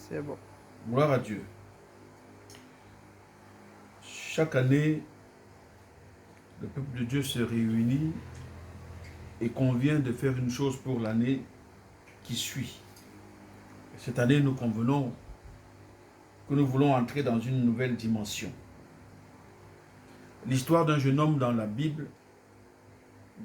C'est bon. Gloire à Dieu. Chaque année, le peuple de Dieu se réunit et convient de faire une chose pour l'année qui suit. Cette année, nous convenons que nous voulons entrer dans une nouvelle dimension. L'histoire d'un jeune homme dans la Bible,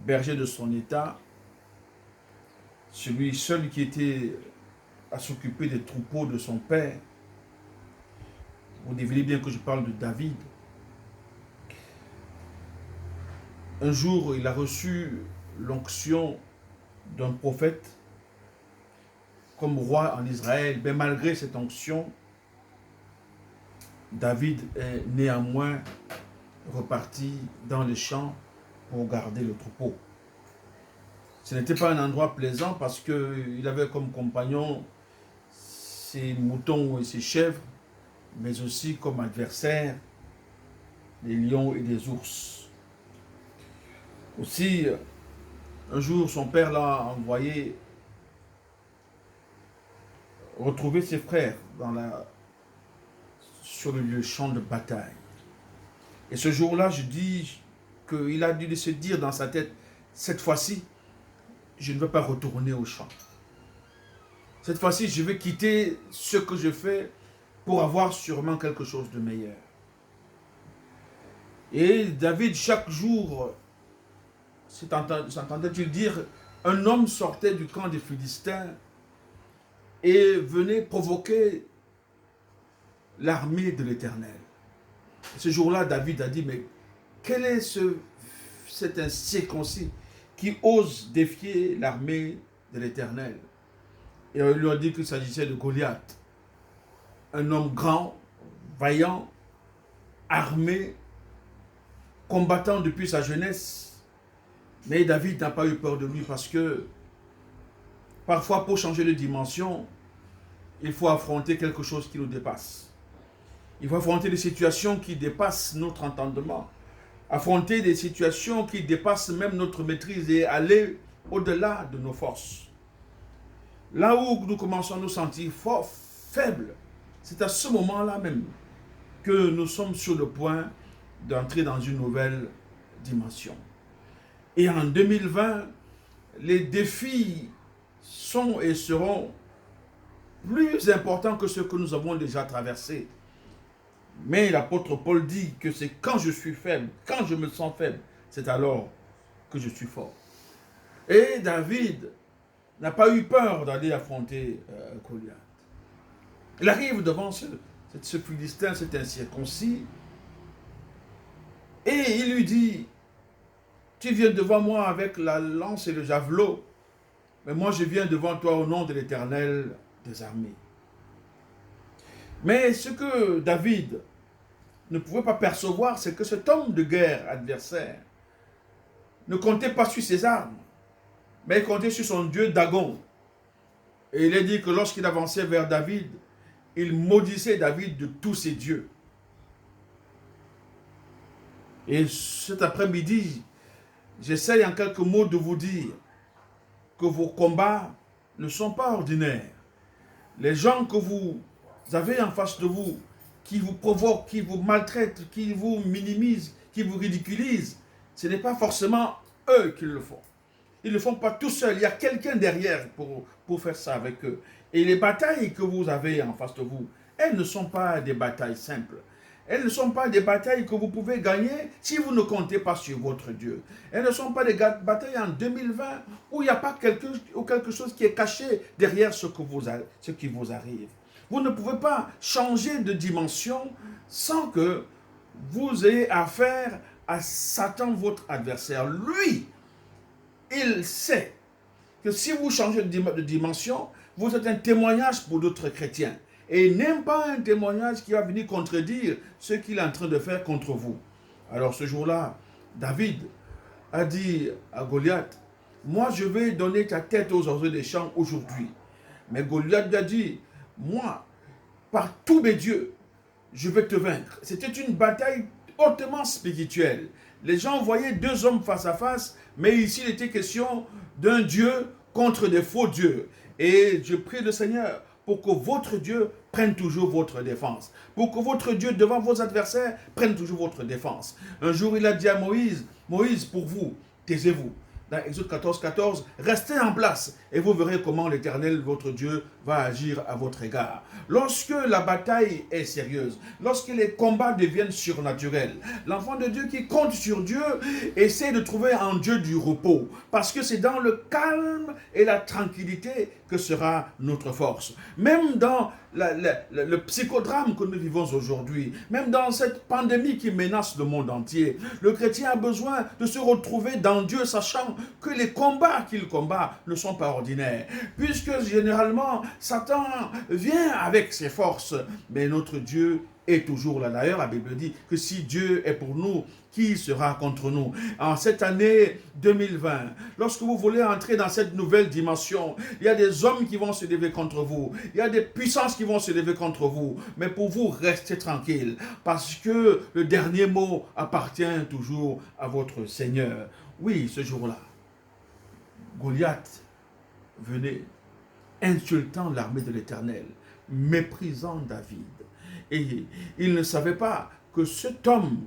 berger de son état, celui seul qui était à s'occuper des troupeaux de son père. Vous devinez bien que je parle de David. Un jour, il a reçu l'onction d'un prophète comme roi en Israël. Mais malgré cette onction, David est néanmoins reparti dans les champs pour garder le troupeau. Ce n'était pas un endroit plaisant parce qu'il avait comme compagnon ses moutons et ses chèvres, mais aussi comme adversaires des lions et des ours. Aussi, un jour, son père l'a envoyé retrouver ses frères sur le champ de bataille. Et ce jour-là, je dis qu'il a dû se dire dans sa tête, cette fois-ci, je ne vais pas retourner au champ. Cette fois-ci, je vais quitter ce que je fais pour avoir sûrement quelque chose de meilleur. Et David, chaque jour, s'entendait-il dire, un homme sortait du camp des Philistins et venait provoquer l'armée de l'Éternel. Ce jour-là, David a dit, mais quel est cet incirconcis qui ose défier l'armée de l'Éternel? Et on lui a dit qu'il s'agissait de Goliath, un homme grand, vaillant, armé, combattant depuis sa jeunesse. Mais David n'a pas eu peur de lui parce que parfois, pour changer de dimension, il faut affronter quelque chose qui nous dépasse. Il faut affronter des situations qui dépassent notre entendement, affronter des situations qui dépassent même notre maîtrise et aller au-delà de nos forces. Là où nous commençons à nous sentir faibles, c'est à ce moment-là même que nous sommes sur le point d'entrer dans une nouvelle dimension. Et en 2020, les défis sont et seront plus importants que ceux que nous avons déjà traversés. Mais l'apôtre Paul dit que c'est quand je suis faible, quand je me sens faible, c'est alors que je suis fort. Et David n'a pas eu peur d'aller affronter Goliath. Il arrive devant ce Philistin, cet incirconcis, et il lui dit, tu viens devant moi avec la lance et le javelot, mais moi je viens devant toi au nom de l'Éternel des armées. Mais ce que David ne pouvait pas percevoir, c'est que cet homme de guerre adversaire ne comptait pas sur ses armes, mais il comptait sur son dieu Dagon. Et il est dit que lorsqu'il avançait vers David, il maudissait David de tous ses dieux. Et cet après-midi, j'essaye en quelques mots de vous dire que vos combats ne sont pas ordinaires. Les gens que vous avez en face de vous, qui vous provoquent, qui vous maltraitent, qui vous minimisent, qui vous ridiculisent, ce n'est pas forcément eux qui le font. Ils ne le font pas tout seuls. Il y a quelqu'un derrière pour faire ça avec eux. Et les batailles que vous avez en face de vous, elles ne sont pas des batailles simples. Elles ne sont pas des batailles que vous pouvez gagner si vous ne comptez pas sur votre Dieu. Elles ne sont pas des batailles en 2020 où il n'y a pas quelque chose qui est caché derrière ce qui vous arrive. Vous ne pouvez pas changer de dimension sans que vous ayez affaire à Satan, votre adversaire. Lui, il sait que si vous changez de dimension, vous êtes un témoignage pour d'autres chrétiens. Et il n'aime pas un témoignage qui va venir contredire ce qu'il est en train de faire contre vous. Alors ce jour-là, David a dit à Goliath, moi je vais donner ta tête aux oiseaux des champs aujourd'hui. Mais Goliath lui a dit, moi, par tous mes dieux, je vais te vaincre. C'était une bataille hautement spirituelle. Les gens voyaient deux hommes face à face, mais ici il était question d'un Dieu contre des faux dieux. Et je prie le Seigneur pour que votre Dieu prenne toujours votre défense. Pour que votre Dieu, devant vos adversaires, prenne toujours votre défense. Un jour, il a dit à Moïse, Moïse, pour vous, taisez-vous. Dans Exode 14, 14, restez en place et vous verrez comment l'Éternel, votre Dieu, va agir à votre égard. Lorsque la bataille est sérieuse, lorsque les combats deviennent surnaturels, l'enfant de Dieu qui compte sur Dieu essaie de trouver en Dieu du repos, parce que c'est dans le calme et la tranquillité que sera notre force. Même dans le psychodrame que nous vivons aujourd'hui, même dans cette pandémie qui menace le monde entier, le chrétien a besoin de se retrouver dans Dieu, sachant que les combats qu'il combat ne sont pas ordinaires, puisque généralement Satan vient avec ses forces, mais notre Dieu est toujours là. D'ailleurs, la Bible dit que si Dieu est pour nous, qui sera contre nous? En cette année 2020, lorsque vous voulez entrer dans cette nouvelle dimension, il y a des hommes qui vont se lever contre vous, il y a des puissances qui vont se lever contre vous, mais pour vous, restez tranquille, parce que le dernier mot appartient toujours à votre Seigneur. Oui, ce jour-là, Goliath venait insultant l'armée de l'Éternel, méprisant David. Et il ne savait pas que cet homme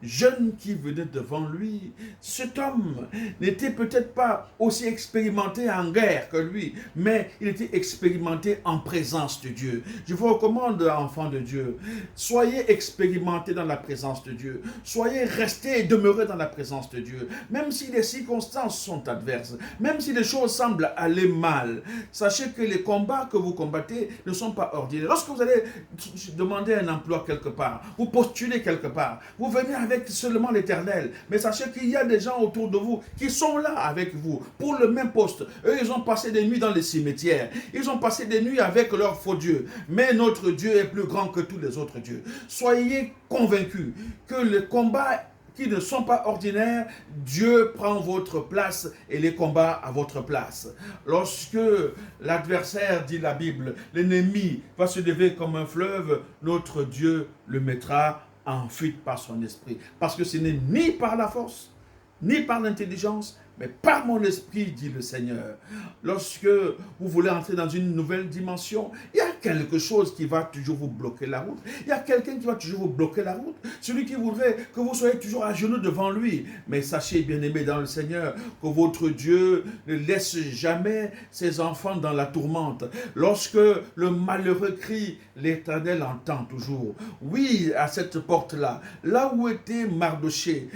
jeune qui venait devant lui, cet homme n'était peut-être pas aussi expérimenté en guerre que lui, mais il était expérimenté en présence de Dieu. Je vous recommande, enfants de Dieu, soyez expérimentés dans la présence de Dieu, soyez restés et demeurés dans la présence de Dieu, même si les circonstances sont adverses, même si les choses semblent aller mal. Sachez que les combats que vous combattez ne sont pas ordinaires. Lorsque vous allez demander un emploi quelque part, vous postulez quelque part, vous venez avec seulement l'Éternel. Mais sachez qu'il y a des gens autour de vous qui sont là avec vous pour le même poste. Eux, ils ont passé des nuits dans les cimetières. Ils ont passé des nuits avec leurs faux dieux. Mais notre Dieu est plus grand que tous les autres dieux. Soyez convaincus que les combats qui ne sont pas ordinaires, Dieu prend votre place et les combats à votre place. Lorsque l'adversaire, dit la Bible, l'ennemi va se lever comme un fleuve, notre Dieu le mettra en fuite par son esprit. Parce que ce n'est ni par la force, ni par l'intelligence, mais par mon esprit, dit le Seigneur. Lorsque vous voulez entrer dans une nouvelle dimension, il y a quelque chose qui va toujours vous bloquer la route. Il y a quelqu'un qui va toujours vous bloquer la route. Celui qui voudrait que vous soyez toujours à genoux devant lui. Mais sachez, bien-aimés dans le Seigneur, que votre Dieu ne laisse jamais ses enfants dans la tourmente. Lorsque le malheureux crie, l'Éternel entend toujours. Oui, à cette porte-là, là où était Mardoché,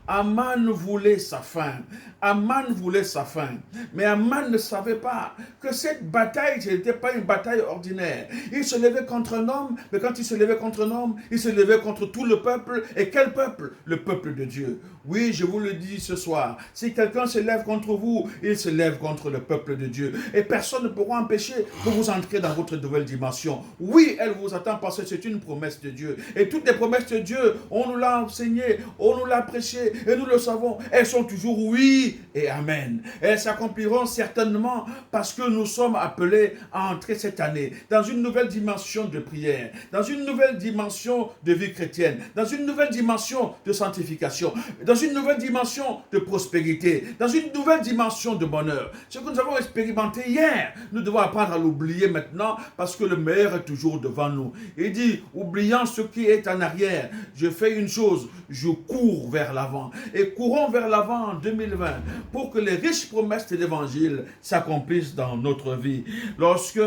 Aman voulait sa fin. Aman voulait sa fin. Mais Aman ne savait pas que cette bataille, ce n'était pas une bataille ordinaire. Il se levait contre un homme, mais quand il se levait contre un homme, il se levait contre tout le peuple. Et quel peuple? Le peuple de Dieu. Oui, je vous le dis ce soir, si quelqu'un se lève contre vous, il se lève contre le peuple de Dieu. Et personne ne pourra empêcher que vous entriez dans votre nouvelle dimension. Oui, elle vous attend parce que c'est une promesse de Dieu. Et toutes les promesses de Dieu, on nous l'a enseigné, on nous l'a prêché, et nous le savons. Elles sont toujours oui et amen. Elles s'accompliront certainement parce que nous sommes appelés à entrer cette année dans une nouvelle dimension de prière, dans une nouvelle dimension de vie chrétienne, dans une nouvelle dimension de sanctification, dans une nouvelle dimension de prospérité, dans une nouvelle dimension de bonheur. Ce que nous avons expérimenté hier, nous devons apprendre à l'oublier maintenant parce que le meilleur est toujours devant nous. Il dit, oubliant ce qui est en arrière, je fais une chose, je cours vers l'avant. Et courons vers l'avant en 2020 pour que les riches promesses de l'évangile s'accomplissent dans notre vie. Lorsque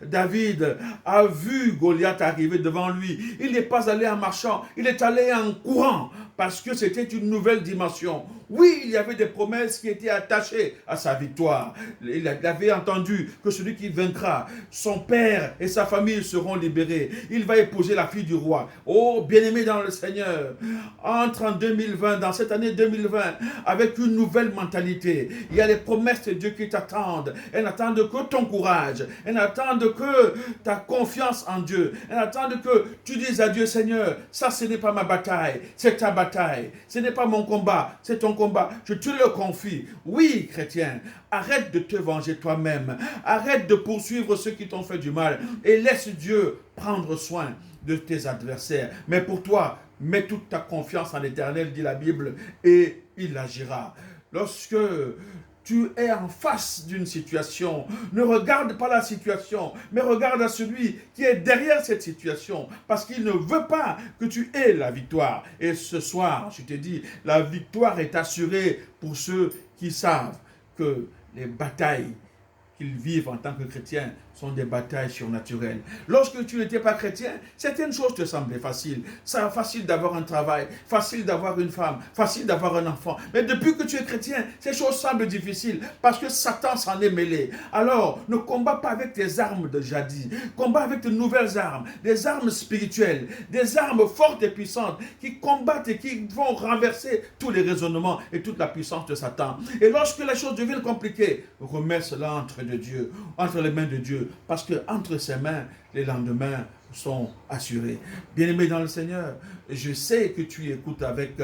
David a vu Goliath arriver devant lui, il n'est pas allé en marchant, il est allé en courant parce que c'était une nouvelle dimension. Oui, il y avait des promesses qui étaient attachées à sa victoire. Il avait entendu que celui qui vaincra, son père et sa famille seront libérés. Il va épouser la fille du roi. Oh, bien-aimé dans le Seigneur, entre en 2020, dans cette année 2020, avec une nouvelle mentalité. Il y a les promesses de Dieu qui t'attendent. Elles n'attendent que ton courage. Elles n'attendent que ta confiance en Dieu. Elles attendent que tu dises à Dieu, Seigneur, ça ce n'est pas ma bataille, c'est ta bataille. Ce n'est pas mon combat, c'est ton combat. Je te le confie. Oui, chrétien, arrête de te venger toi-même. Arrête de poursuivre ceux qui t'ont fait du mal. Et laisse Dieu prendre soin de tes adversaires. Mais pour toi, mets toute ta confiance en l'Éternel, dit la Bible, et il agira. Lorsque tu es en face d'une situation, ne regarde pas la situation, mais regarde à celui qui est derrière cette situation, parce qu'il ne veut pas que tu aies la victoire. Et ce soir, je te dis, la victoire est assurée pour ceux qui savent que les batailles qu'ils vivent en tant que chrétiens sont des batailles surnaturelles. Lorsque tu n'étais pas chrétien, certaines choses te semblaient faciles. C'est facile d'avoir un travail, facile d'avoir une femme, facile d'avoir un enfant. Mais depuis que tu es chrétien, ces choses semblent difficiles parce que Satan s'en est mêlé. Alors, ne combats pas avec tes armes de jadis. Combat avec de nouvelles armes, des armes spirituelles, des armes fortes et puissantes qui combattent et qui vont renverser tous les raisonnements et toute la puissance de Satan. Et lorsque les choses deviennent compliquées, remets cela entre les mains de Dieu. Parce que entre ses mains, les lendemains sont assurés. Bien-aimé dans le Seigneur, je sais que tu écoutes avec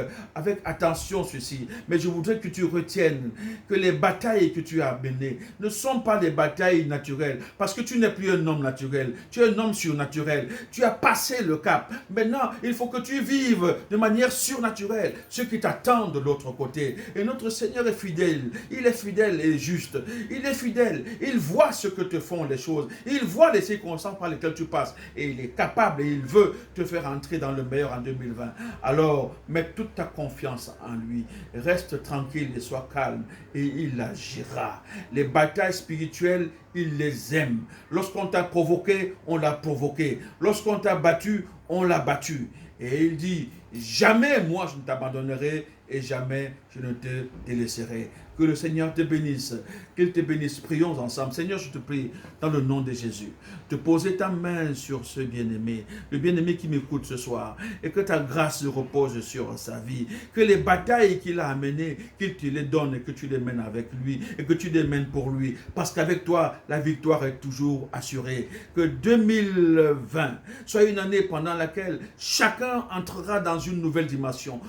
attention ceci, mais je voudrais que tu retiennes que les batailles que tu as menées ne sont pas des batailles naturelles, parce que tu n'es plus un homme naturel, tu es un homme surnaturel, tu as passé le cap. Maintenant, il faut que tu vives de manière surnaturelle ce qui t'attend de l'autre côté. Et notre Seigneur est fidèle, il est fidèle et juste, il est fidèle, il voit ce que te font les choses, il voit les circonstances par lesquelles tu passes, et il est capable et il veut te faire entrer dans le meilleur en 2020. Alors, mets toute ta confiance en lui. Reste tranquille et sois calme et il agira. Les batailles spirituelles, il les aime. Lorsqu'on t'a provoqué, on l'a provoqué. Lorsqu'on t'a battu, on l'a battu. Et il dit, jamais moi je ne t'abandonnerai et jamais je ne te délaisserai. Que le Seigneur te bénisse, qu'il te bénisse. Prions ensemble. Seigneur, je te prie, dans le nom de Jésus, de poser ta main sur ce bien-aimé, le bien-aimé qui m'écoute ce soir, et que ta grâce repose sur sa vie, que les batailles qu'il a amenées, qu'il te les donne et que tu les mènes avec lui, et que tu les mènes pour lui, parce qu'avec toi, la victoire est toujours assurée. Que 2020 soit une année pendant laquelle chacun entrera dans une nouvelle dimension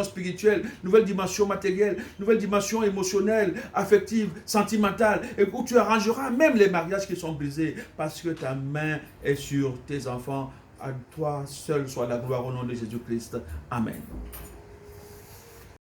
spirituelle, nouvelle dimension matérielle, nouvelle dimension émotionnelle, affective, sentimentale, et où tu arrangeras même les mariages qui sont brisés, parce que ta main est sur tes enfants. À toi seul soit la gloire au nom de Jésus-Christ. Amen.